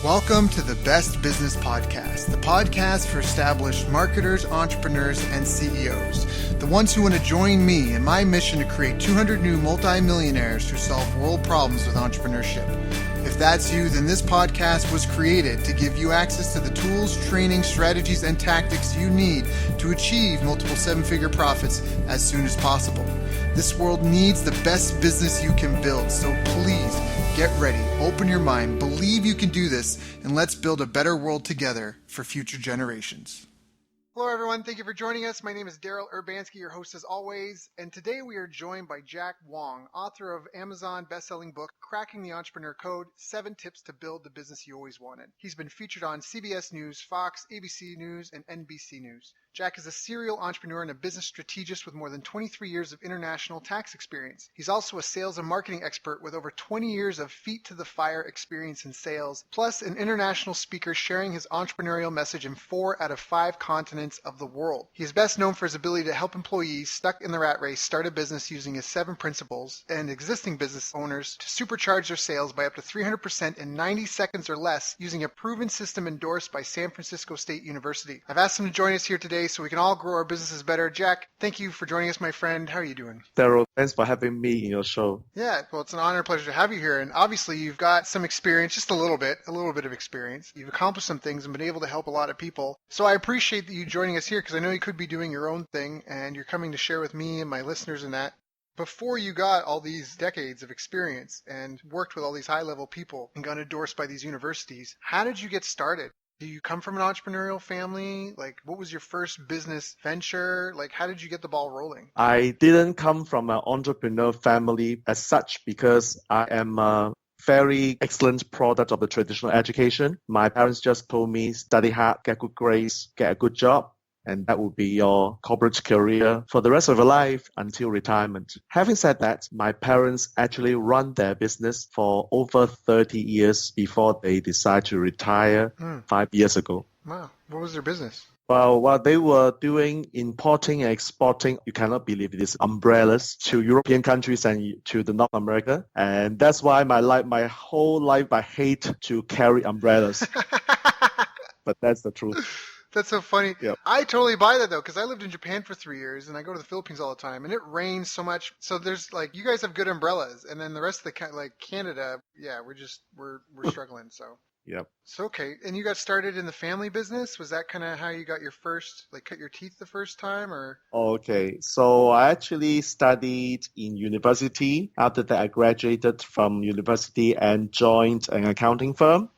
Welcome to the Best Business Podcast, the podcast for established marketers, entrepreneurs, and CEOs, the ones who want to join me in my mission to create 200 new multi-millionaires who solve world problems with entrepreneurship. If that's you, then this podcast was created to give you access to the tools, training, strategies, and tactics you need to achieve multiple seven-figure profits as soon as possible. This world needs the best business you can build, so please get ready, open your mind, believe you can do this, and let's build a better world together for future generations. Hello, everyone. Thank you for joining us. My name is Daryl Urbanski, your host as always, and today we are joined by Jack Wong, author of Amazon bestselling book, Cracking the Entrepreneur Code, 7 Tips to Build the Business You Always Wanted. He's been featured on CBS News, Fox, ABC News, and NBC News. Jack is a serial entrepreneur and a business strategist with more than 23 years of international tax experience. He's also a sales and marketing expert with over 20 years of feet-to-the-fire experience in sales, plus an international speaker sharing his entrepreneurial message in 4 out of 5 continents of the world. He is best known for his ability to help employees stuck in the rat race start a business using his 7 principles and existing business owners to supercharge their sales by up to 300% in 90 seconds or less using a proven system endorsed by San Francisco State University. I've asked him to join us here today so we can all grow our businesses better. Jack, thank you for joining us, my friend. How are you doing? Daryl, thanks for having me in your show. Yeah, well, it's an honor and pleasure to have you here. And obviously, you've got some experience, just a little bit of experience. You've accomplished some things and been able to help a lot of people. So I appreciate that you joining us here because I know you could be doing your own thing and you're coming to share with me and my listeners in that. Before you got all these decades of experience and worked with all these high-level people and got endorsed by these universities, how did you get started? Do you come from an entrepreneurial family? Like, what was your first business venture? Like, how did you get the ball rolling? I didn't come from an entrepreneur family as such because I am a very excellent product of the traditional education. My parents just told me, study hard, get good grades, get a good job, and that would be your corporate career for the rest of your life until retirement. Having said that, my parents actually run their business for over 30 years before they decide to retire 5 years ago. Wow. What was their business? Well, what they were doing, importing and exporting, you cannot believe it, is umbrellas to European countries and to the North America. And that's why my whole life, I hate to carry umbrellas. But that's the truth. That's so funny. Yep. I totally buy that, though, because I lived in Japan for 3 years, and I go to the Philippines all the time, and it rains so much. So there's, like, you guys have good umbrellas, and then the rest of the, Canada, yeah, we're struggling, so. Yep. So, okay. And you got started in the family business? Was that kind of how you got your first, cut your teeth the first time, or? Okay. So I actually studied in university. After that, I graduated from university and joined an accounting firm.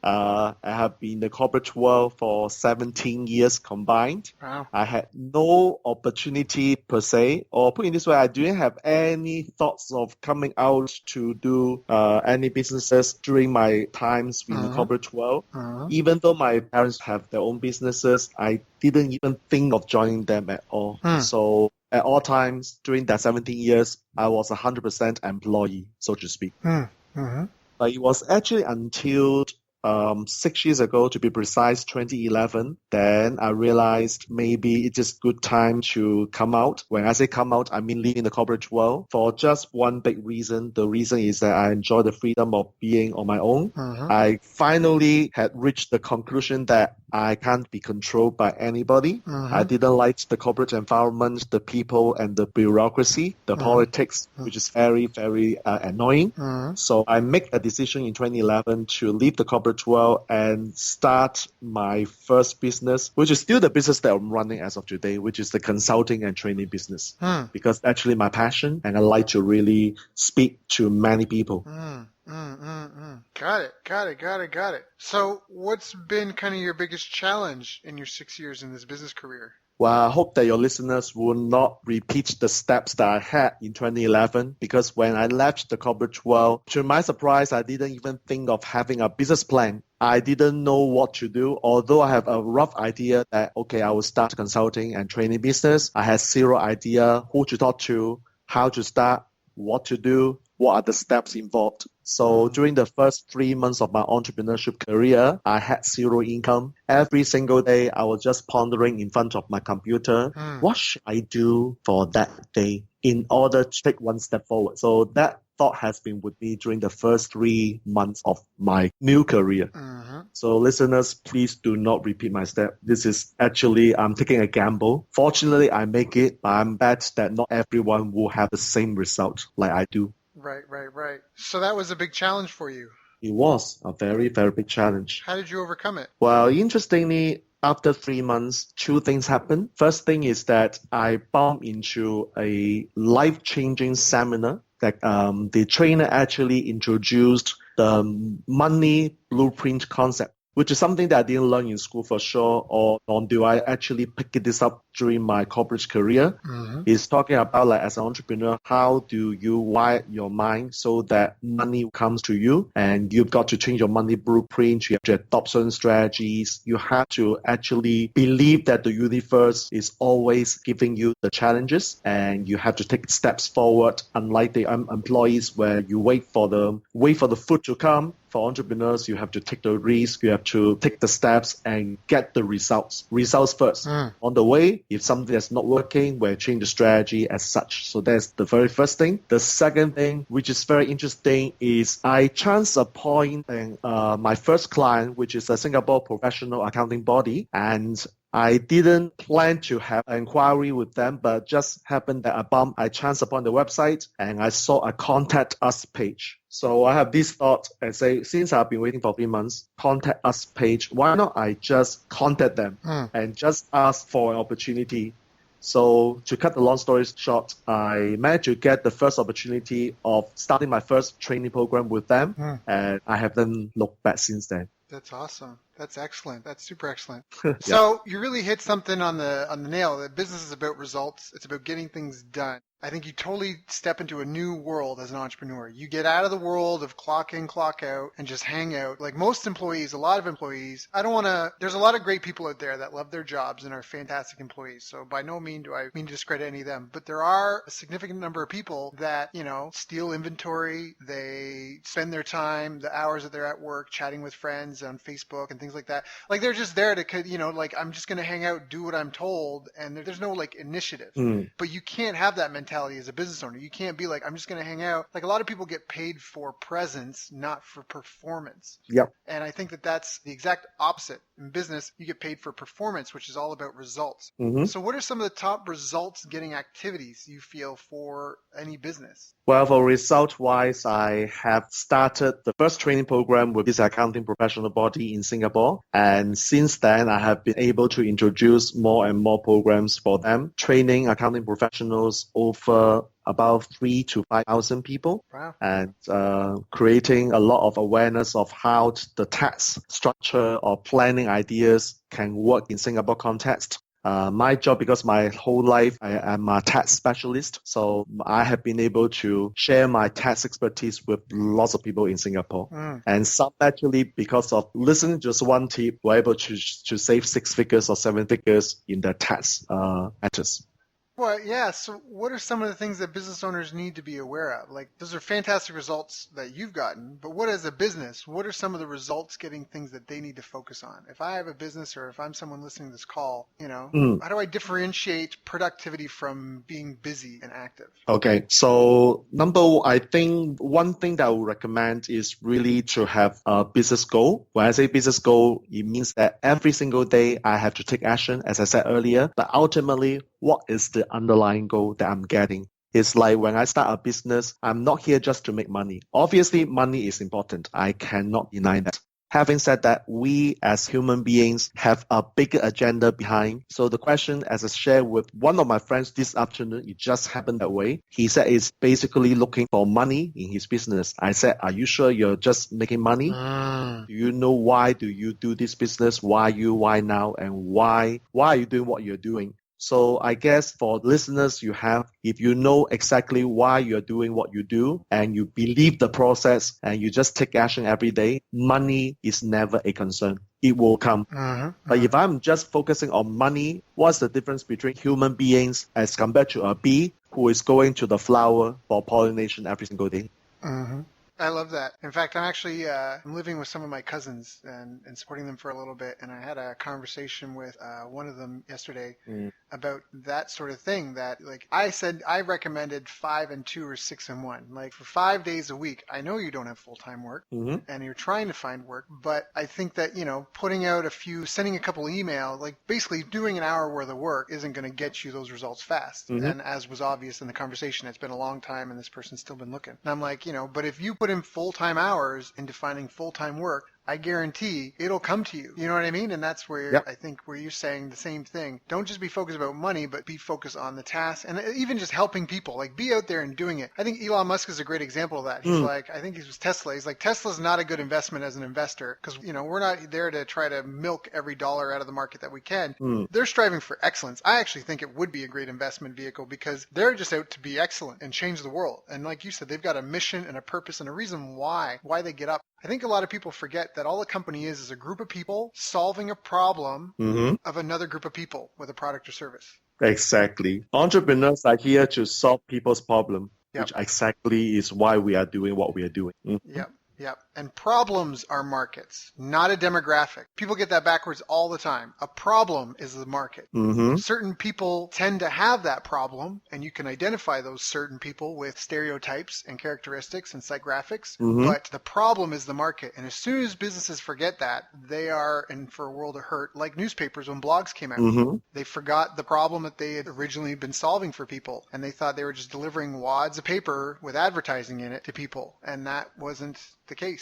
I have been in the corporate world for 17 years combined. Wow. I had no opportunity per se, or put it this way, I didn't have any thoughts of coming out to do any businesses during my times in the corporate world. Even though my parents have their own businesses, I didn't even think of joining them at all. So at all times during that 17 years, I was 100% employee, so to speak. But it was actually until 6 years ago, to be precise, 2011, then I realized maybe it's just good time to come out. When I say come out, I mean leaving the corporate world for just one big reason. The reason is that I enjoy the freedom of being on my own. I finally had reached the conclusion that I can't be controlled by anybody. I didn't like the corporate environment, the people, and the bureaucracy, the politics, which is very, very annoying. So I make a decision in 2011 to leave the corporate world and start my first business, which is still the business that I'm running as of today, which is the consulting and training business. Because actually my passion, and I like to really speak to many people. Got it. So what's been kind of your biggest challenge in your 6 years in this business career? Well, I hope that your listeners will not repeat the steps that I had in 2011, because when I left the corporate world, to my surprise, I didn't even think of having a business plan. I didn't know what to do, although I have a rough idea that, okay, I will start consulting and training business. I had zero idea who to talk to, how to start, what to do, what are the steps involved. So during the first 3 months of my entrepreneurship career, I had zero income. Every single day, I was just pondering in front of my computer, what should I do for that day in order to take one step forward? So that thought has been with me during the first 3 months of my new career. So listeners, please do not repeat my step. This is actually, I'm taking a gamble. Fortunately, I make it, but I'm bet that not everyone will have the same result like I do. Right. So that was a big challenge for you. It was a very, very big challenge. How did you overcome it? Well, interestingly, after 3 months, two things happened. First thing is that I bumped into a life-changing seminar that the trainer actually introduced the money blueprint concept, which is something that I didn't learn in school for sure, or nor do I actually pick this up during my corporate career. It's talking about, like, as an entrepreneur, how do you wire your mind so that money comes to you, and you've got to change your money blueprint. You have to adopt certain strategies. You have to actually believe that the universe is always giving you the challenges, and you have to take steps forward, unlike the employees where you wait for the food to come. For entrepreneurs, you have to take the risk, you have to take the steps and get the results. Results first. On the way, if something is not working, we'll change the strategy as such. So that's the very first thing. The second thing, which is very interesting, is I chance upon my first client, which is a Singapore professional accounting body, and I didn't plan to have an inquiry with them, but just happened that I chanced upon the website and I saw a contact us page. So I have this thought and say, since I've been waiting for 3 months, contact us page, why not I just contact them and just ask for an opportunity? So to cut the long story short, I managed to get the first opportunity of starting my first training program with them, and I haven't looked back since then. That's awesome. That's excellent. That's super excellent. So you really hit something on the nail. That business is about results. It's about getting things done. I think you totally step into a new world as an entrepreneur. You get out of the world of clock in, clock out, and just hang out. Like most employees, a lot of employees, there's a lot of great people out there that love their jobs and are fantastic employees. So by no means do I mean to discredit any of them. But there are a significant number of people that, steal inventory. They spend their time, the hours that they're at work, chatting with friends on Facebook and things like that. Like they're just there to, I'm just going to hang out, do what I'm told. And there's no initiative. But you can't have that mentality as a business owner. You can't be like, I'm just going to hang out. Like a lot of people get paid for presence, not for performance. Yep. And I think that that's the exact opposite. In business, you get paid for performance, which is all about results. So what are some of the top results getting activities you feel for any business? Well, for result-wise, I have started the first training program with this accounting professional body in Singapore. And since then, I have been able to introduce more and more programs for them, training accounting professionals over about 3,000 to 5,000 people. Wow. And creating a lot of awareness of how the tax structure or planning ideas can work in Singapore context. My job, because my whole life I am a tax specialist, so I have been able to share my tax expertise with lots of people in Singapore. And some actually, because of listening to just one tip, were able to save 6 figures or 7 figures in their tax matters. Well, yeah. So what are some of the things that business owners need to be aware of? Like, those are fantastic results that you've gotten, but what as a business, what are some of the results getting things that they need to focus on? If I have a business or if I'm someone listening to this call, how do I differentiate productivity from being busy and active? Okay. So I think one thing that I would recommend is really to have a business goal. When I say business goal, it means that every single day I have to take action, as I said earlier, but ultimately, what is the underlying goal that I'm getting? It's like when I start a business, I'm not here just to make money. Obviously, money is important. I cannot deny that. Having said that, we as human beings have a bigger agenda behind. So the question, as I shared with one of my friends this afternoon, it just happened that way. He said he's basically looking for money in his business. I said, are you sure you're just making money? Do you know why do you do this business? Why now? And why are you doing what you're doing? So I guess for listeners, if you know exactly why you're doing what you do and you believe the process and you just take action every day, money is never a concern. It will come. But if I'm just focusing on money, what's the difference between human beings as compared to a bee who is going to the flower for pollination every single day? I love that. In fact, I'm actually I'm living with some of my cousins and supporting them for a little bit. And I had a conversation with one of them yesterday about that sort of thing, that like I said, I recommended 5 and 2 or 6 and 1. Like for 5 days a week, I know you don't have full-time work and you're trying to find work, but I think that, putting out sending a couple emails, like basically doing an hour worth of work isn't going to get you those results fast. And as was obvious in the conversation, it's been a long time and this person's still been looking. And I'm like, but if you put in full-time hours into finding full-time work, I guarantee it'll come to you. You know what I mean? And that's where I think where you're saying the same thing. Don't just be focused about money, but be focused on the task and even just helping people. Like be out there and doing it. I think Elon Musk is a great example of that. He's like, I think he was Tesla. He's like, Tesla's not a good investment as an investor because, we're not there to try to milk every dollar out of the market that we can. They're striving for excellence. I actually think it would be a great investment vehicle because they're just out to be excellent and change the world. And like you said, they've got a mission and a purpose and a reason why they get up. I think a lot of people forget that all a company is a group of people solving a problem of another group of people with a product or service. Exactly. Entrepreneurs are here to solve people's problem, which exactly is why we are doing what we are doing. Yep. And problems are markets, not a demographic. People get that backwards all the time. A problem is the market. Certain people tend to have that problem, and you can identify those certain people with stereotypes and characteristics and psychographics. But the problem is the market. And as soon as businesses forget that, they are in for a world of hurt, like newspapers when blogs came out. They forgot the problem that they had originally been solving for people, and they thought they were just delivering wads of paper with advertising in it to people, and that wasn't the case.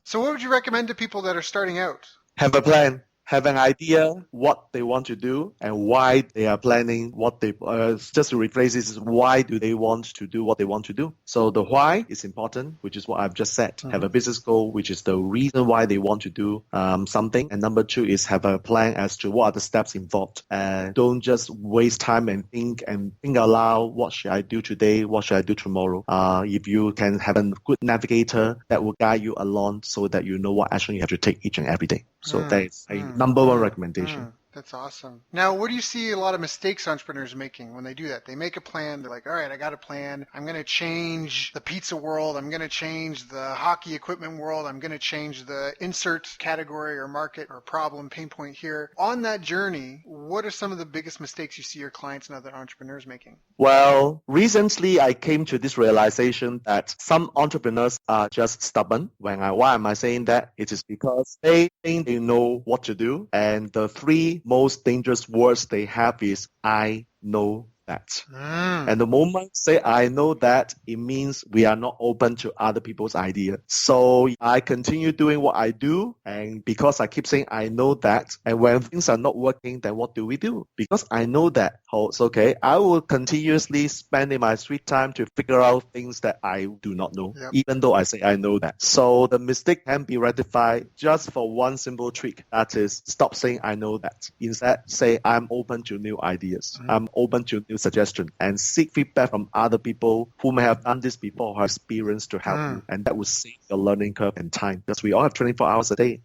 So what would you recommend to people that are starting out? Have a plan. Have an idea what they want to do and why they are planning what they, just to rephrase this, why do they want to do what they want to do? So the why is important, which is what I've just said. Have a business goal, which is the reason why they want to do something. And number 2 is have a plan as to what are the steps involved. Don't just waste time and think out loud, what should I do today? What should I do tomorrow? If you can have a good navigator that will guide you along so that you know what action you have to take each and every day. So that is a number 1 recommendation. That's awesome. Now, what do you see a lot of mistakes entrepreneurs making when they do that? They make a plan. They're like, all right, I got a plan. I'm going to change the pizza world. I'm going to change the hockey equipment world. I'm going to change the insert category or market or problem, pain point here. On that journey, what are some of the biggest mistakes you see your clients and other entrepreneurs making? Well, recently I came to this realization that some entrepreneurs are just stubborn. Why am I saying that? It is because they think they know what to do, and the 3 most dangerous words they have is I know that. And the moment say I know that, it means we are not open to other people's ideas. So I continue doing what I do, and because I keep saying I know that, and when things are not working, then what do we do? Because I know that, it's okay, I will continuously spend my sweet time to figure out things that I do not know, even though I say I know that. So the mistake can be rectified just for one simple trick, that is stop saying I know that. Instead, say I'm open to new ideas. I'm open to new suggestion, and seek feedback from other people who may have done this before or have experience to help you, and that will save your learning curve and time, because we all have 24 hours a day.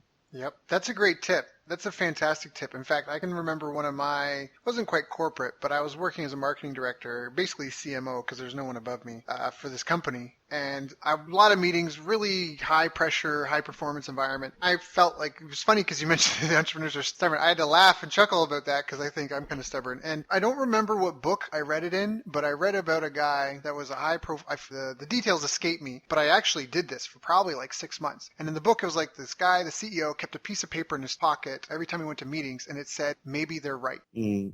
That's a great tip. That's a fantastic tip. In fact, I can remember one of my, wasn't quite corporate, but I was working as a marketing director, basically CMO, because there's no one above me, for this company. And a lot of meetings, really high pressure, high performance environment. I felt like, it was funny because you mentioned the entrepreneurs are stubborn. I had to laugh and chuckle about that because I think I'm kind of stubborn. And I don't remember what book I read it in, but I read about a guy that was a high profile, the details escape me, but I actually did this for probably like 6 months. And in the book, it was like this guy, the CEO, kept a piece of paper in his pocket every time he went to meetings, and it said, maybe they're right.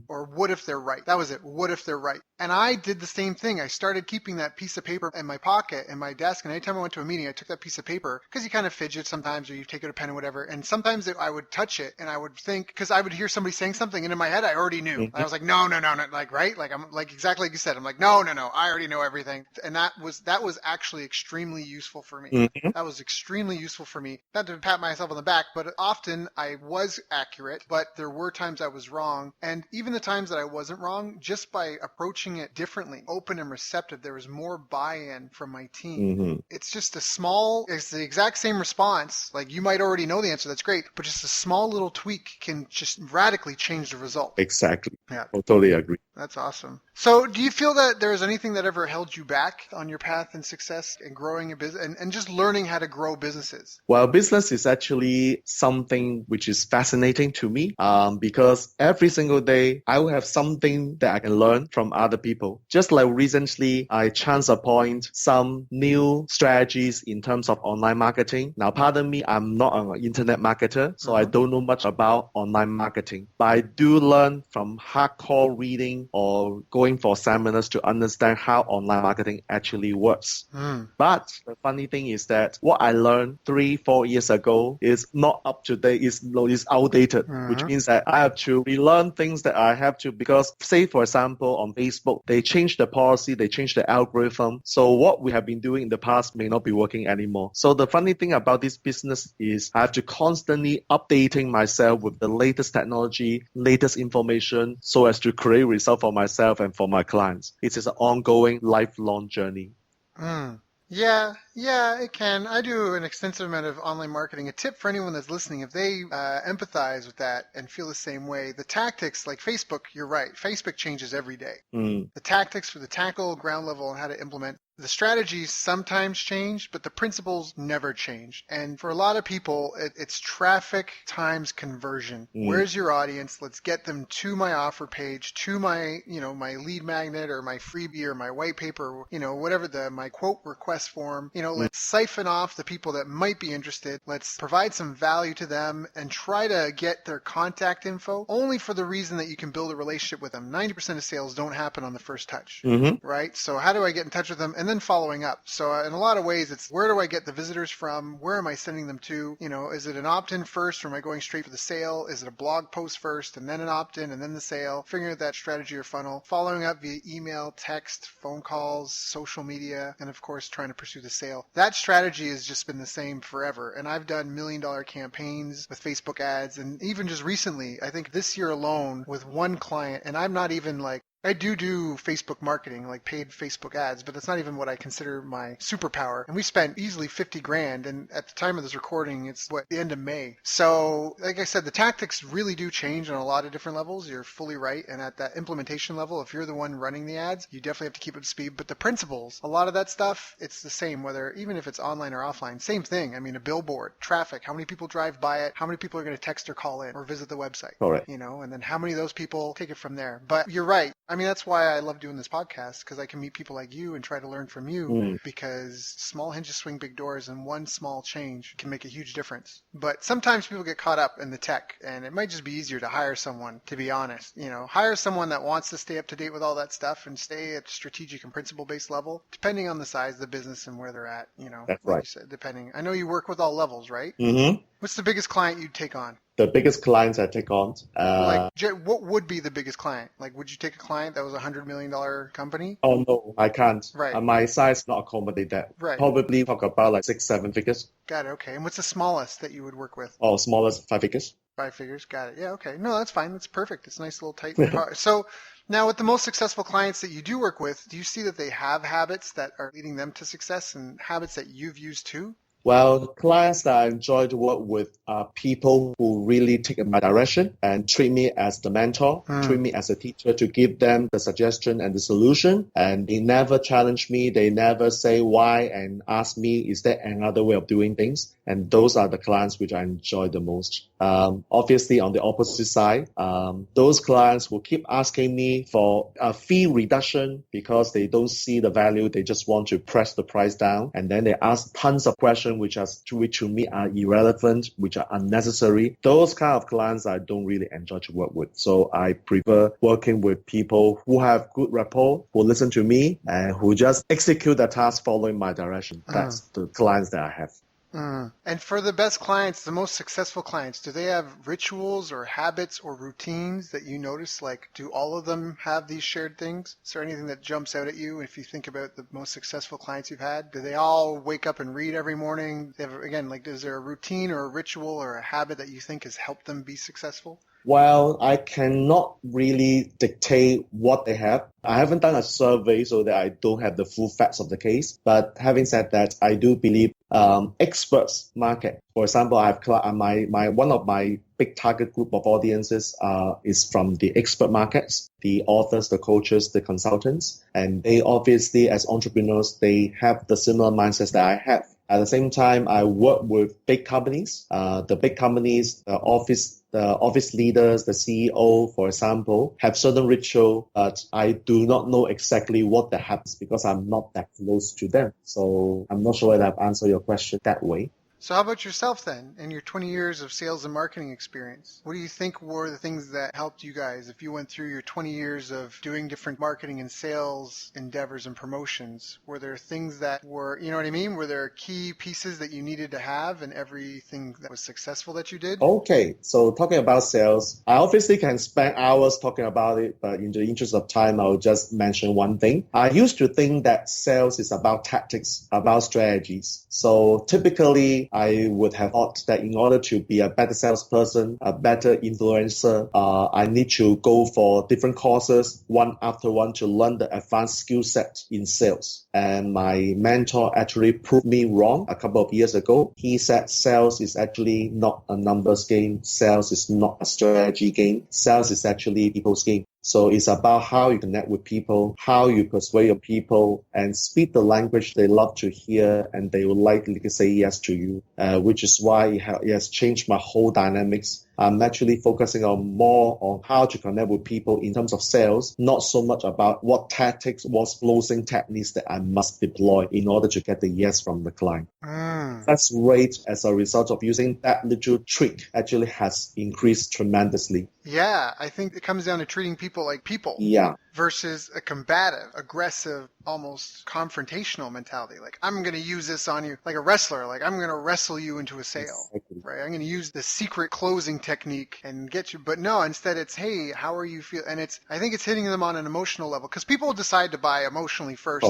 Or what if they're right? That was it. What if they're right? And I did the same thing. I started keeping that piece of paper in my pocket in my desk, and anytime I went to a meeting, I took that piece of paper, because you kind of fidget sometimes, or you take out a pen or whatever, and sometimes I would touch it, and I would think, because I would hear somebody saying something, and in my head, I already knew. I was like, no, like, right? Like, I'm like, exactly like you said, I'm like, no, I already know everything. And that was actually extremely useful for me. That was extremely useful for me. Not to pat myself on the back, but often I was accurate, but there were times I was wrong. And even the times that I wasn't wrong, just by approaching it differently, open and receptive, there was more buy-in from my 2018. It's just it's the exact same response. Like, you might already know the answer. That's great. But just a small little tweak can just radically change the result. Exactly. Yeah. I totally agree. That's awesome. So do you feel that there was anything that ever held you back on your path in success and growing a business and just learning how to grow businesses? Well, business is actually something which is fascinating to me because every single day I will have something that I can learn from other people. Just like recently, I chance upon some new strategies in terms of online marketing. Now, pardon me, I'm not an internet marketer, so I don't know much about online marketing. But I do learn from hardcore reading or going for seminars to understand how online marketing actually works. But the funny thing is that what I learned 3-4 years ago is not up to date, is outdated, which means that I have to relearn things that I have to, because say, for example, on Facebook, they changed the policy, they changed the algorithm. So what we have been doing in the past may not be working anymore. So the funny thing about this business is I have to constantly updating myself with the latest technology, latest information, so as to create results for myself and for my clients. It is an ongoing, lifelong journey. Yeah, it can. I do an extensive amount of online marketing. A tip for anyone that's listening, if they empathize with that and feel the same way, the tactics, like Facebook, you're right. Facebook changes every day. The tactics for the tactical ground level and how to implement. The strategies sometimes change, but the principles never change. And for a lot of people, it's traffic times conversion. Where's your audience? Let's get them to my offer page, to my, my lead magnet or my freebie or my white paper, whatever my quote request form. Let's siphon off the people that might be interested. Let's provide some value to them and try to get their contact info, only for the reason that you can build a relationship with them. 90% of sales don't happen on the first touch, right? So how do I get in touch with them? And then following up. So in a lot of ways, it's where do I get the visitors from? Where am I sending them to? Is it an opt-in first, or am I going straight for the sale? Is it a blog post first and then an opt-in and then the sale? Figuring out that strategy or funnel. Following up via email, text, phone calls, social media, and of course trying to pursue the sale. That strategy has just been the same forever. And I've done $1 million campaigns with Facebook ads, and even just recently, I think this year alone with one client, and I'm not even like, I do Facebook marketing, like paid Facebook ads, but that's not even what I consider my superpower. And we spent easily $50,000. And at the time of this recording, it's the end of May. So like I said, the tactics really do change on a lot of different levels. You're fully right. And at that implementation level, if you're the one running the ads, you definitely have to keep up to speed. But the principles, a lot of that stuff, it's the same, even if it's online or offline, same thing. I mean, a billboard, traffic, how many people drive by it? How many people are going to text or call in or visit the website? Correct. And then how many of those people take it from there? But you're right. I mean, that's why I love doing this podcast, because I can meet people like you and try to learn from you, because small hinges swing big doors, and one small change can make a huge difference. But sometimes people get caught up in the tech, and it might just be easier to hire someone, to be honest. Hire someone that wants to stay up to date with all that stuff and stay at strategic and principle-based level, depending on the size of the business and where they're at, That's like right. you said, depending. I know you work with all levels, right? What's the biggest client you'd take on? The biggest clients I take on. What would be the biggest client? Like, would you take a client that was $100 million company? Oh, no, I can't. Right. My size not accommodate that. Right. Probably talk about like 6-7 figures. Got it. Okay. And what's the smallest that you would work with? Or smallest 5 figures. 5 figures. Got it. Yeah. Okay. No, that's fine. That's perfect. It's a nice little tight part. So now, with the most successful clients that you do work with, do you see that they have habits that are leading them to success and habits that you've used too? Well, clients that I enjoy to work with are people who really take my direction and treat me as the mentor, treat me as a teacher, to give them the suggestion and the solution. And they never challenge me. They never say why and ask me, is there another way of doing things? And those are the clients which I enjoy the most. Obviously, on the opposite side, those clients will keep asking me for a fee reduction because they don't see the value. They just want to press the price down. And then they ask tons of questions which to me are irrelevant, which are unnecessary. Those kind of clients I don't really enjoy to work with. So I prefer working with people who have good rapport, who listen to me, and who just execute the task following my direction. That's the clients that I have. And for the best clients, the most successful clients, do they have rituals or habits or routines that you notice? Like, do all of them have these shared things? Is there anything that jumps out at you if you think about the most successful clients you've had? Do they all wake up and read every morning? Again, like, is there a routine or a ritual or a habit that you think has helped them be successful? Well, I cannot really dictate what they have. I haven't done a survey so that I don't have the full facts of the case. But having said that, I do believe experts market. For example, I have one of my big target group of audiences is from the expert markets, the authors, the coaches, the consultants, and they obviously as entrepreneurs they have the similar mindsets that I have. At the same time, I work with big companies, the big companies, the office leaders, the CEO, for example, have certain ritual, but I do not know exactly what that happens because I'm not that close to them. So I'm not sure whether I've answered your question that way. So how about yourself then, in your 20 years of sales and marketing experience? What do you think were the things that helped you guys if you went through your 20 years of doing different marketing and sales endeavors and promotions? Were there things that were, you know what I mean? Were there key pieces that you needed to have in everything that was successful that you did? Okay, so talking about sales, I obviously can spend hours talking about it, but in the interest of time, I'll just mention one thing. I used to think that sales is about tactics, about strategies. So typically, I would have thought that in order to be a better salesperson, a better influencer, I need to go for different courses, one after one, to learn the advanced skill set in sales. And my mentor actually proved me wrong a couple of years ago. He said sales is actually not a numbers game. Sales is not a strategy game. Sales is actually people's game. So it's about how you connect with people, how you persuade your people, and speak the language they love to hear, and they will likely say yes to you, which is why it has changed my whole dynamics. I'm actually focusing on more on how to connect with people in terms of sales, not so much about what tactics, what closing techniques that I must deploy in order to get the yes from the client. That's rate as a result of using that little trick actually has increased tremendously. Yeah, I think it comes down to treating people like people. Yeah. Versus a combative, aggressive, almost confrontational mentality. Like, I'm going to use this on you like a wrestler. Like, I'm going to wrestle you into a sale. Exactly. Right? I'm going to use the secret closing technique and get you. But no, instead it's, hey, how are you feeling? And I think it's hitting them on an emotional level because people decide to buy emotionally first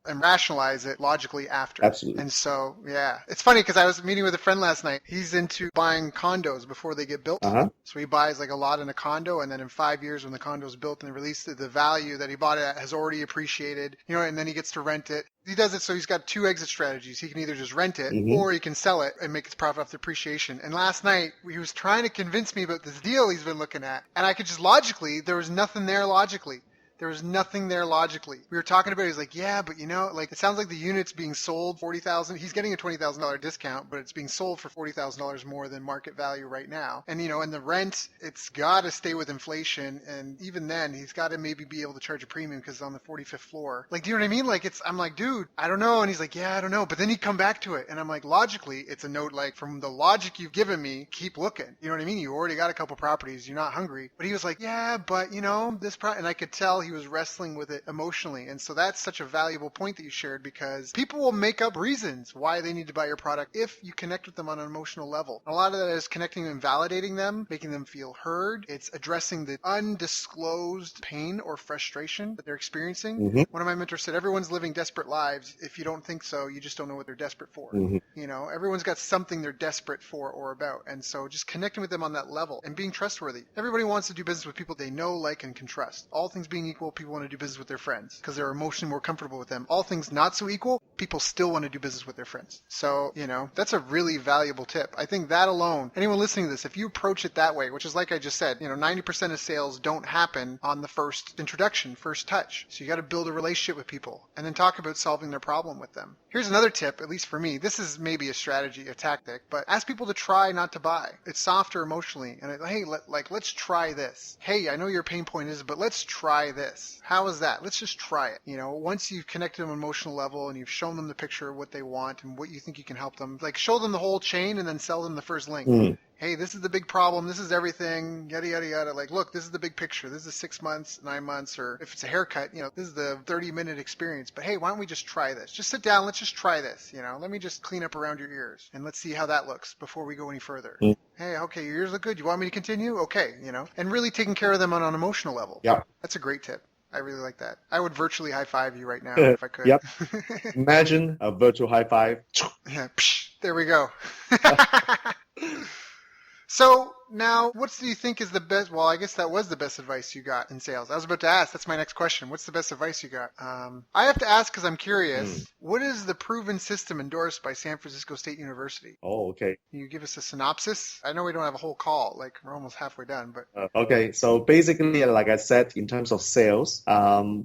and rationalize it logically after. Absolutely. And so, yeah. It's funny because I was meeting with a friend last night. He's into buying condos before they get built. So he buys like a lot in a condo, and then in 5 years when the condo is built and released, the value that he bought it at has already appreciated, and then he gets to rent it. He does it so he's got two exit strategies. He can either just rent it or he can sell it and make his profit off the appreciation. And last night he was trying to convince me about this deal he's been looking at. And I could just logically, there was nothing there logically. There was nothing there logically. We were talking about it. He's like, yeah, but it sounds like the unit's being sold $40,000. He's getting a $20,000 discount, but it's being sold for $40,000 more than market value right now. And, and the rent, it's got to stay with inflation. And even then, he's got to maybe be able to charge a premium because it's on the 45th floor. Like, do you know what I mean? Like, I'm like, dude, I don't know. And he's like, yeah, I don't know. But then he'd come back to it. And I'm like, logically, it's a note like, from the logic you've given me, keep looking. You know what I mean? You already got a couple properties. You're not hungry. But he was like, yeah, but, and I could tell he was wrestling with it emotionally. And so that's such a valuable point that you shared, because people will make up reasons why they need to buy your product if you connect with them on an emotional level. And a lot of that is connecting and validating them, making them feel heard. It's addressing the undisclosed pain or frustration that they're experiencing. One of my mentors said, everyone's living desperate lives. If you don't think so, you just don't know what they're desperate for. Everyone's got something they're desperate for or about. And so just connecting with them on that level and being trustworthy. Everybody wants to do business with people they know, like, and can trust. All things being equal, people want to do business with their friends because they're emotionally more comfortable with them. All things not so equal, people still want to do business with their friends. So, that's a really valuable tip. I think that alone, anyone listening to this, if you approach it that way, which is like I just said, 90% of sales don't happen on the first introduction, first touch. So you got to build a relationship with people and then talk about solving their problem with them. Here's another tip, at least for me. This is maybe a strategy, a tactic, but ask people to try not to buy. It's softer emotionally. And hey, let's try this. Hey, I know your pain point is, but let's try this. How is that? Let's just try it. Once you've connected them on an emotional level and you've shown them the picture of what they want and what you think you can help them, like, show them the whole chain and then sell them the first link. Hey, this is the big problem. This is everything, yada, yada, yada. Like, look, this is the big picture. This is 6 months, 9 months, or if it's a haircut, this is the 30-minute experience. But hey, why don't we just try this? Just sit down. Let's just try this. Let me just clean up around your ears and let's see how that looks before we go any further. Hey, okay, your ears look good. You want me to continue? Okay, and really taking care of them on an emotional level. Yeah. That's a great tip. I really like that. I would virtually high five you right now if I could. Yep. Imagine a virtual high five. Yeah, there we go. So now, what do you think is the best? Well, I guess that was the best advice you got in sales. I was about to ask. That's my next question. What's the best advice you got? I have to ask because I'm curious. What is the proven system endorsed by San Francisco State University? Oh, okay. Can you give us a synopsis? I know we don't have a whole call. Like, we're almost halfway done, but. Okay. So basically, like I said, in terms of sales,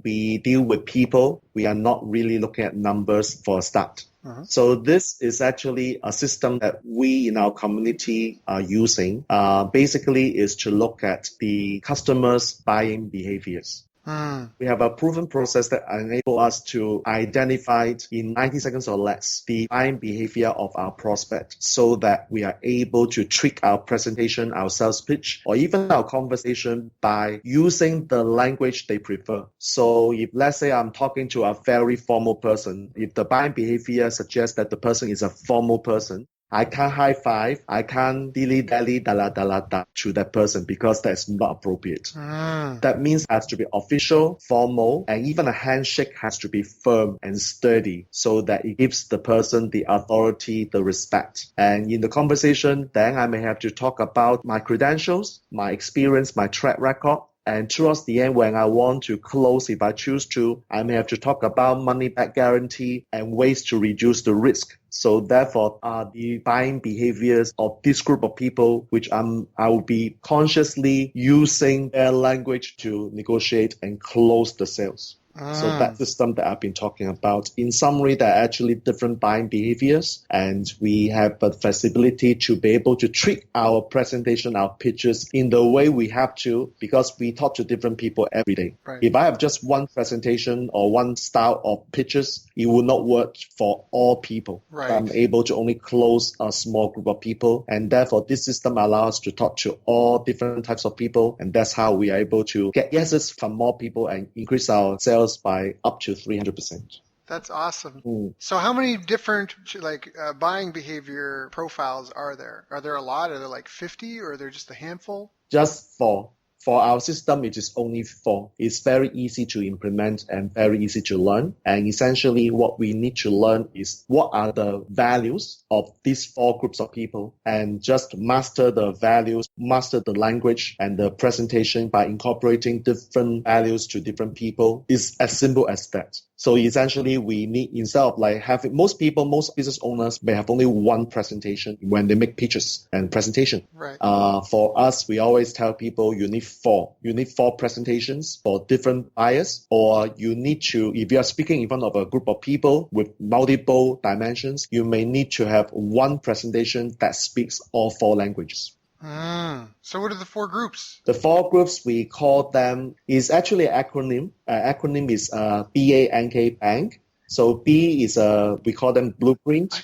we deal with people. We are not really looking at numbers for a start. So this is actually a system that we in our community are using. Basically is to look at the customers' buying behaviors. We have a proven process that enables us to identify in 90 seconds or less the buying behavior of our prospect so that we are able to tweak our presentation, our sales pitch, or even our conversation by using the language they prefer. So if let's say I'm talking to a very formal person, if the buying behavior suggests that the person is a formal person, I can't high five, I can't dilly-dally, da-la-da-la-da to that person because that's not appropriate. That means it has to be official, formal, and even a handshake has to be firm and sturdy so that it gives the person the authority, the respect. And in the conversation, then I may have to talk about my credentials, my experience, my track record. And towards the end, when I want to close, if I choose to, I may have to talk about money back guarantee and ways to reduce the risk. So therefore, the buying behaviors of this group of people, which I will be consciously using their language to negotiate and close the sales. So that's the system that I've been talking about. In summary, there are actually different buying behaviors, and we have the flexibility to be able to tweak our presentation, our pitches in the way we have to, because we talk to different people every day. Right. If I have just one presentation or one style of pitches, it will not work for all people. Right. I'm able to only close a small group of people, and therefore this system allows us to talk to all different types of people, and that's how we are able to get yeses from more people and increase our sales by up to 300%. That's awesome. So how many different buying behavior profiles are there? Are there a lot? Are there like 50 or are there just a handful? Just 4. For our system, it is only 4. It's very easy to implement and very easy to learn. And essentially what we need to learn is what are the values of these 4 groups of people, and just master the values, master the language and the presentation by incorporating different values to different people. It's as simple as that. So essentially we need, instead of like having, most business owners may have only one presentation when they make pitches and presentation. Right. For us, we always tell people you need 4. You need 4 presentations for different buyers, or you need to, if you are speaking in front of a group of people with multiple dimensions, you may need to have one presentation that speaks all 4 languages. So what are the 4 groups? The 4 groups, we call them, is actually an acronym. Acronym is BANK Bank. So B is we call them blueprint,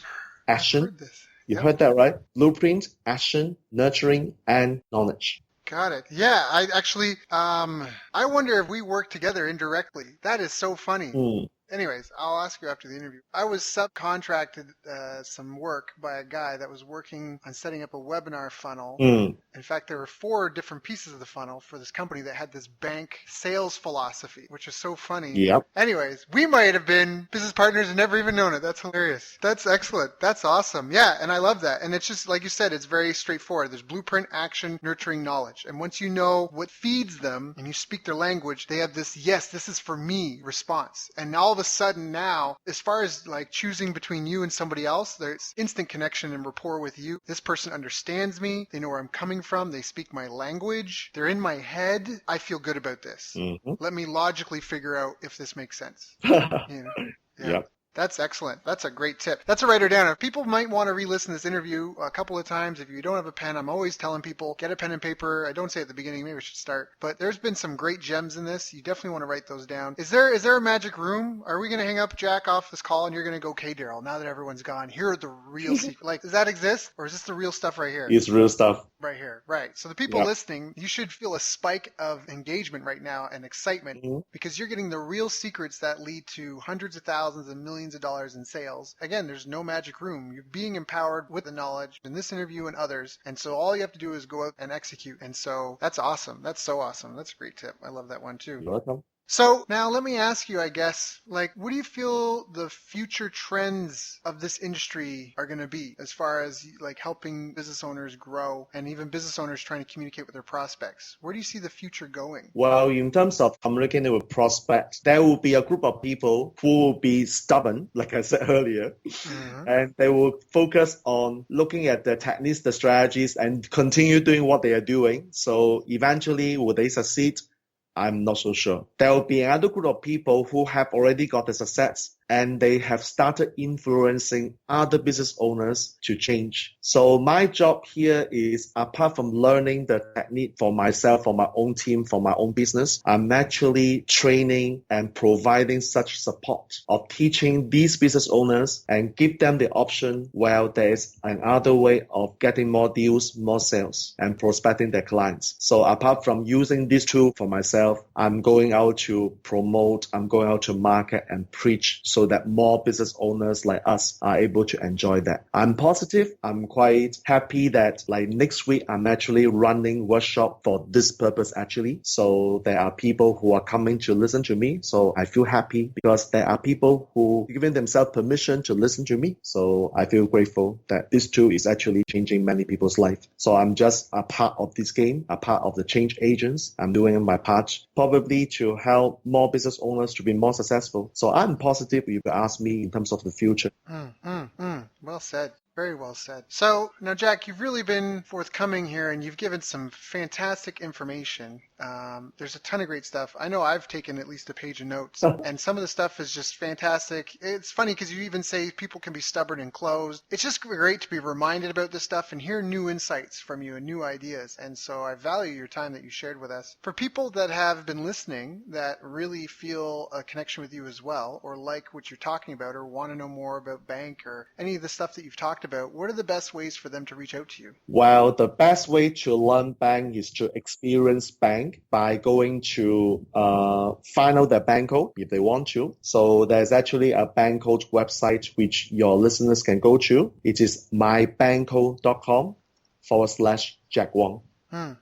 action. I've heard this. You heard that, right? Blueprint, action, nurturing, and knowledge. Got it. Yeah, I actually, I wonder if we work together indirectly. That is so funny. Anyways, I'll ask you after the interview. I was subcontracted some work by a guy that was working on setting up a webinar funnel. In fact, there were 4 different pieces of the funnel for this company that had this bank sales philosophy, which is so funny. Yep. Anyways, we might have been business partners and never even known it. That's hilarious. That's excellent. That's awesome. Yeah, and I love that. And it's just, like you said, it's very straightforward. There's blueprint, action, nurturing, knowledge. And once you know what feeds them and you speak their language, they have this, yes, this is for me response. And all of a sudden now, as far as like choosing between you and somebody else, there's instant connection and rapport with you. This person understands me. They know where I'm coming from. They speak my language. They're in my head. I feel good about this. Let me logically figure out if this makes sense. Yeah. Yep. That's excellent. That's a great tip. That's a writer down. People might want to re-listen to this interview a couple of times. If you don't have a pen, I'm always telling people, get a pen and paper. I don't say at the beginning, maybe we should start. But there's been some great gems in this. You definitely want to write those down. Is there a magic room? Are we going to hang up Jack off this call and you're going to go, okay, Daryl, now that everyone's gone, here are the real secrets. Like, does that exist? Or is this the real stuff right here? It's real stuff. Right here. Right. So the people listening, you should feel a spike of engagement right now and excitement because you're getting the real secrets that lead to hundreds of thousands and millions of dollars in sales. Again, there's no magic room. You're being empowered with the knowledge in this interview and others. And so all you have to do is go out and execute. And so that's awesome. That's so awesome. That's a great tip. I love that one too. You're welcome. So now let me ask you, I guess, like, what do you feel the future trends of this industry are going to be as far as like helping business owners grow and even business owners trying to communicate with their prospects? Where do you see the future going? Well, in terms of communicating with prospects, there will be a group of people who will be stubborn, like I said earlier, and they will focus on looking at the techniques, the strategies, and continue doing what they are doing. So eventually, will they succeed? I'm not so sure. There will be another group of people who have already got the success and they have started influencing other business owners to change. So my job here is, apart from learning the technique for myself, for my own team, for my own business, I'm actually training and providing such support of teaching these business owners and give them the option, well, there's another way of getting more deals, more sales, and prospecting their clients. So apart from using this tool for myself, I'm going out to promote, I'm going out to market and preach so that more business owners like us are able to enjoy that. I'm positive. I'm quite happy that like next week, I'm actually running workshop for this purpose actually. So there are people who are coming to listen to me. So I feel happy because there are people who are giving themselves permission to listen to me. So I feel grateful that this tool is actually changing many people's life. So I'm just a part of this game, a part of the change agents. I'm doing my part probably to help more business owners to be more successful. So I'm positive if you ask me in terms of the future. Well said. Very well said. So now, Jack, you've really been forthcoming here and you've given some fantastic information. There's a ton of great stuff. I know I've taken at least a page of notes and some of the stuff is just fantastic. It's funny because you even say people can be stubborn and closed. It's just great to be reminded about this stuff and hear new insights from you and new ideas. And so I value your time that you shared with us. For people that have been listening that really feel a connection with you as well, or like what you're talking about, or want to know more about bank or any of the stuff that you've talked about, what are the best ways for them to reach out to you? Well, the best way to learn bank is to experience bank by going to find out their bank code if they want to. So there's actually a bank code website which your listeners can go to. It is mybankcode.com/Jack Wong.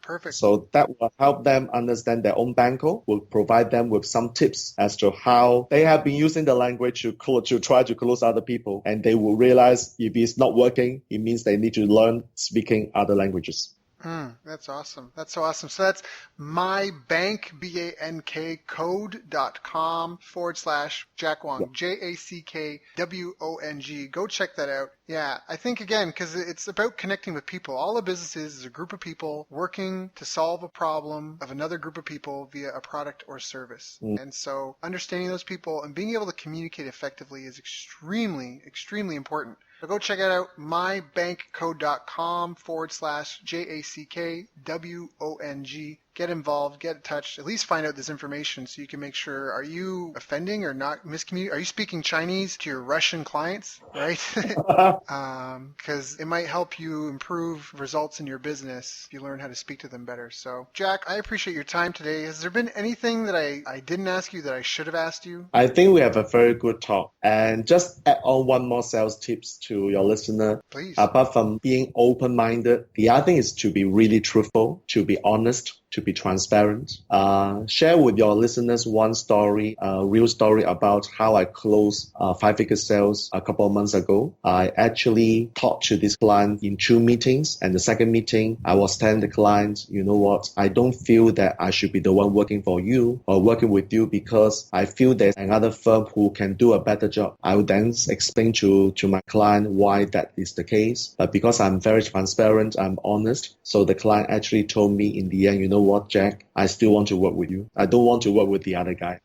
Perfect. So that will help them understand their own bank code, will provide them with some tips as to how they have been using the language to try to close other people. And they will realize if it's not working, it means they need to learn speaking other languages. That's awesome. That's so awesome. So that's mybankcode.com/Jack Wong, JACKWONG. Go check that out. Yeah, I think again, because it's about connecting with people. All a business is a group of people working to solve a problem of another group of people via a product or service. And so understanding those people and being able to communicate effectively is extremely, extremely important. So go check it out, mybankcode.com/JACKWONG. Get involved, get in touch, at least find out this information so you can make sure, are you offending or not miscommunicating? Are you speaking Chinese to your Russian clients, right? Because it might help you improve results in your business if you learn how to speak to them better. So, Jack, I appreciate your time today. Has there been anything that I didn't ask you that I should have asked you? I think we have a very good talk. And just add on one more sales tips to your listener. Please. Apart from being open-minded, the other thing is to be really truthful, to be honest, to be transparent. Share with your listeners one story, a real story about how I closed 5-figure sales a couple of months ago. I actually talked to this client in 2 meetings, and the second meeting, I was telling the client, you know what, I don't feel that I should be the one working for you or working with you because I feel there's another firm who can do a better job. I would then explain to my client why that is the case. But because I'm very transparent, I'm honest, so the client actually told me in the end, you know what, Jack, I still want to work with you. I don't want to work with the other guy.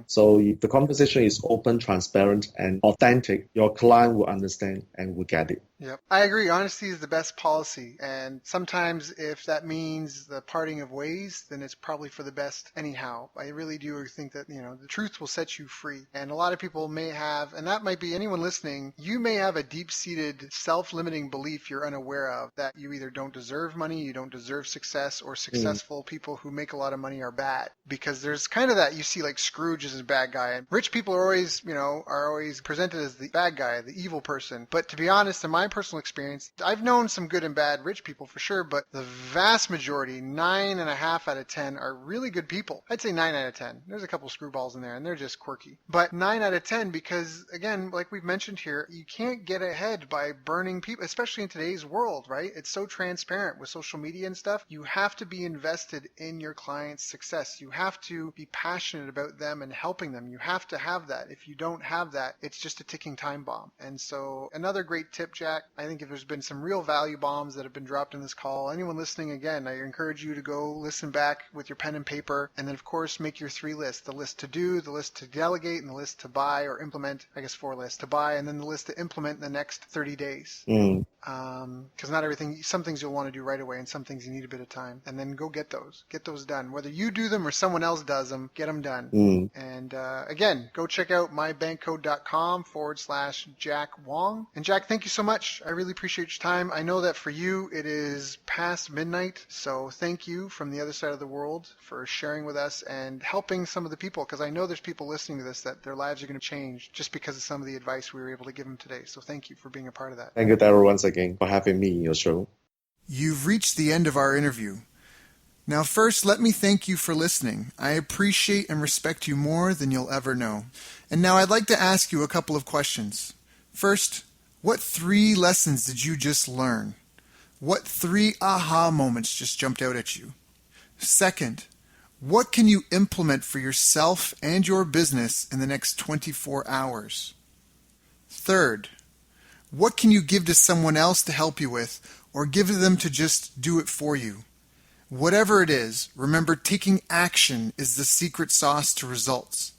So if the conversation is open, transparent, and authentic, your client will understand and will get it. Yep. I agree. Honesty is the best policy. And sometimes if that means the parting of ways, then it's probably for the best anyhow. I really do think that, the truth will set you free. And a lot of people may have, and that might be anyone listening, you may have a deep-seated self-limiting belief you're unaware of that you either don't deserve money, you don't deserve success, or successful people who make a lot of money are bad. Because there's kind of that, you see like Scrooge as a bad guy. And rich people are always, are always presented as the bad guy, the evil person. But to be honest, in my my personal experience, I've known some good and bad rich people for sure, but the vast majority, 9.5 out of 10, are really good people. I'd say 9 out of 10. There's a couple screwballs in there, and they're just quirky. But 9 out of 10 because, again, like we've mentioned here, you can't get ahead by burning people, especially in today's world, right? It's so transparent with social media and stuff. You have to be invested in your client's success. You have to be passionate about them and helping them. You have to have that. If you don't have that, it's just a ticking time bomb. And so another great tip, Jack, I think if there's been some real value bombs that have been dropped in this call, anyone listening, again, I encourage you to go listen back with your pen and paper, and then of course make your 3 lists: the list to do, the list to delegate, and the list to buy or implement. I guess 4 lists: to buy, and then the list to implement in the next 30 days. Because not everything, some things you'll want to do right away, and some things you need a bit of time. And then go get those done. Whether you do them or someone else does them, get them done. And again, go check out mybankcode.com/Jack Wong. And Jack, thank you so much. I really appreciate your time. I know that for you it is past midnight, so thank you from the other side of the world for sharing with us and helping some of the people, because I know there's people listening to this that their lives are going to change just because of some of the advice we were able to give them today. So thank you for being a part of that. Thank you, Daryl, once again for having me in your show. You've reached the end of our interview. Now, first, let me thank you for listening. I appreciate and respect you more than you'll ever know. And now I'd like to ask you a couple of questions. First, what 3 lessons did you just learn? What 3 aha moments just jumped out at you? Second, what can you implement for yourself and your business in the next 24 hours? Third, what can you give to someone else to help you with, or give to them to just do it for you? Whatever it is, remember, taking action is the secret sauce to results.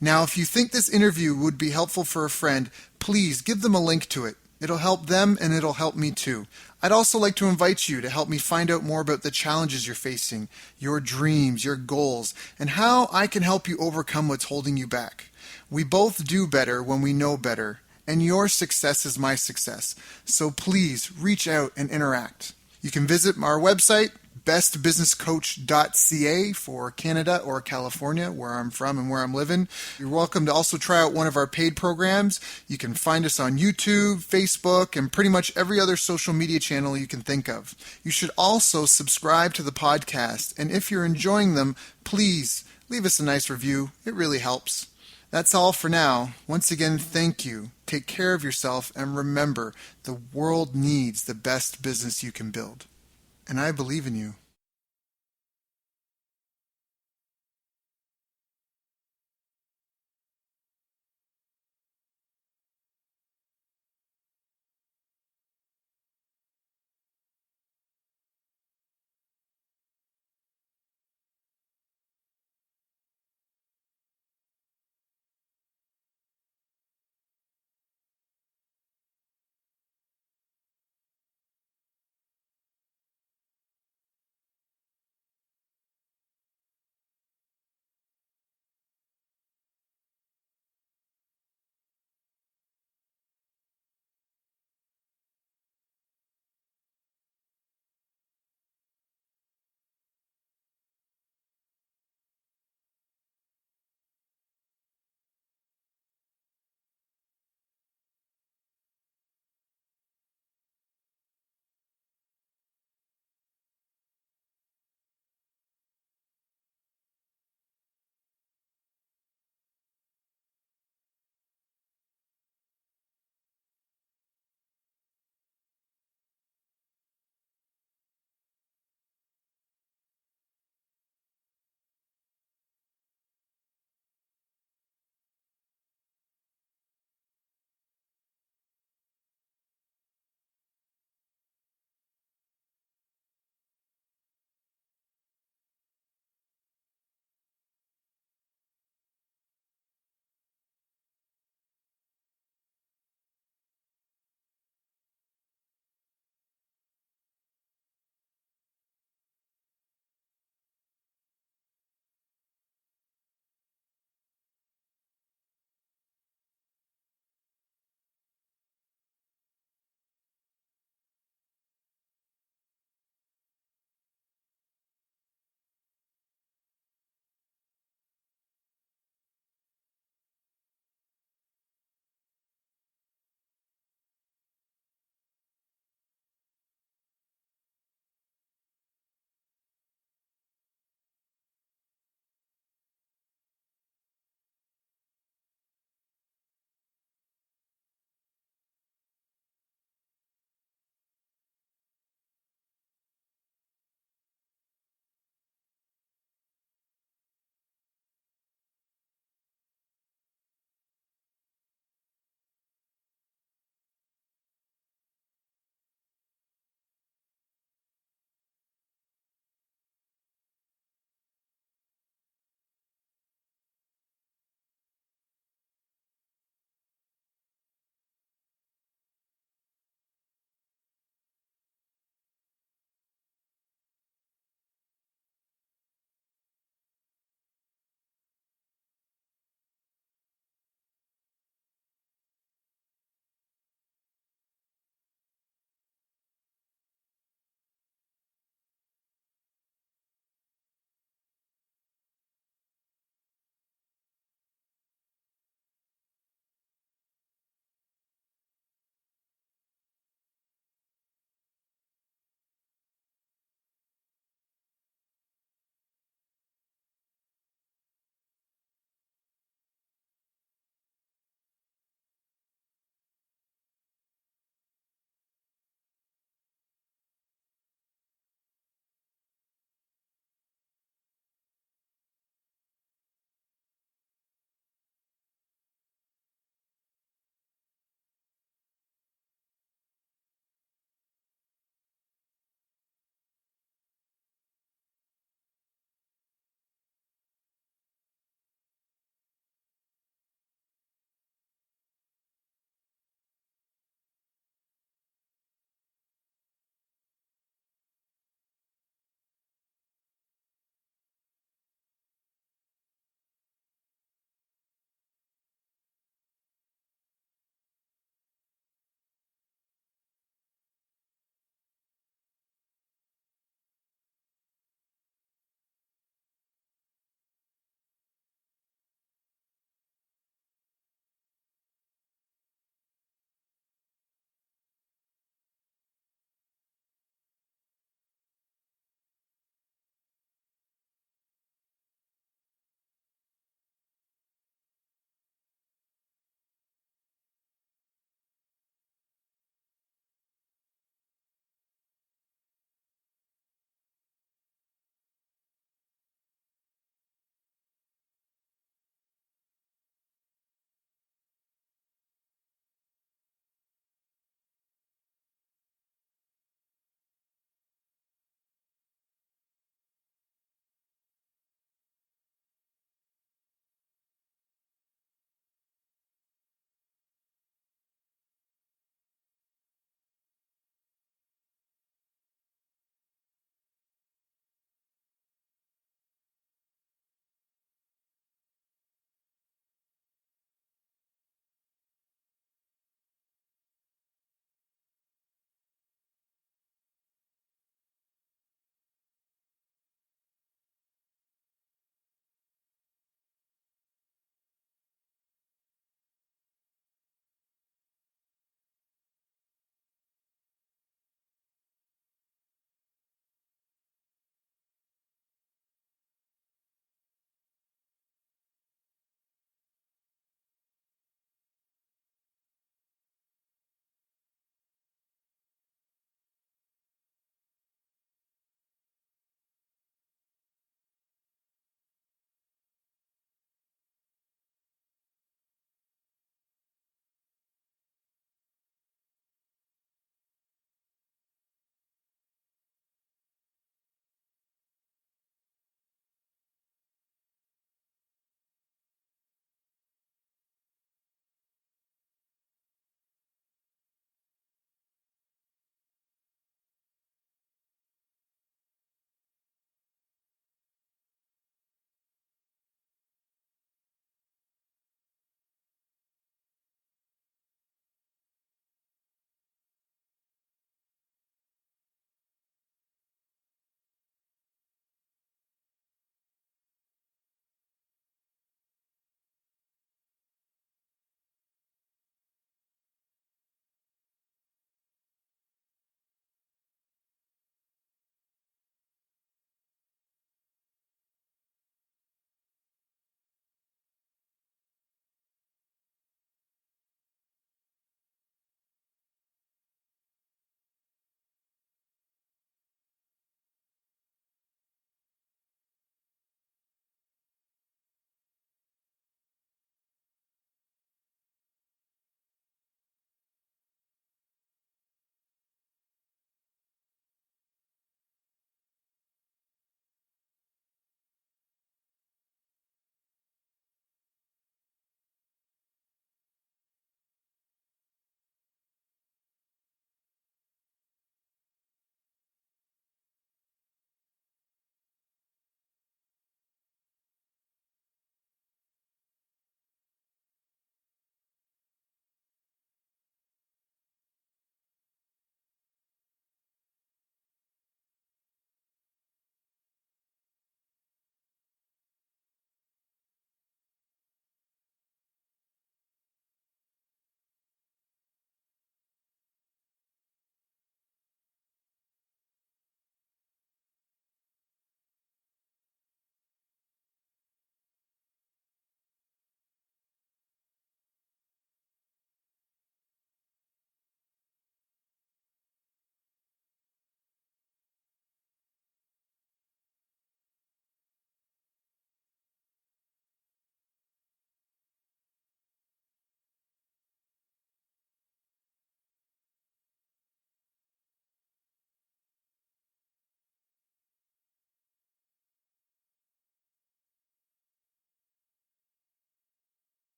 Now, if you think this interview would be helpful for a friend, please give them a link to it. It'll help them and it'll help me too. I'd also like to invite you to help me find out more about the challenges you're facing, your dreams, your goals, and how I can help you overcome what's holding you back. We both do better when we know better, and your success is my success. So please reach out and interact. You can visit our website, bestbusinesscoach.ca for Canada or California, where I'm from and where I'm living. You're welcome to also try out one of our paid programs. You can find us on YouTube, Facebook, and pretty much every other social media channel you can think of. You should also subscribe to the podcast, and if you're enjoying them, please leave us a nice review. It really helps. That's all for now. Once again, thank you. Take care of yourself, and remember, the world needs the best business you can build. And I believe in you.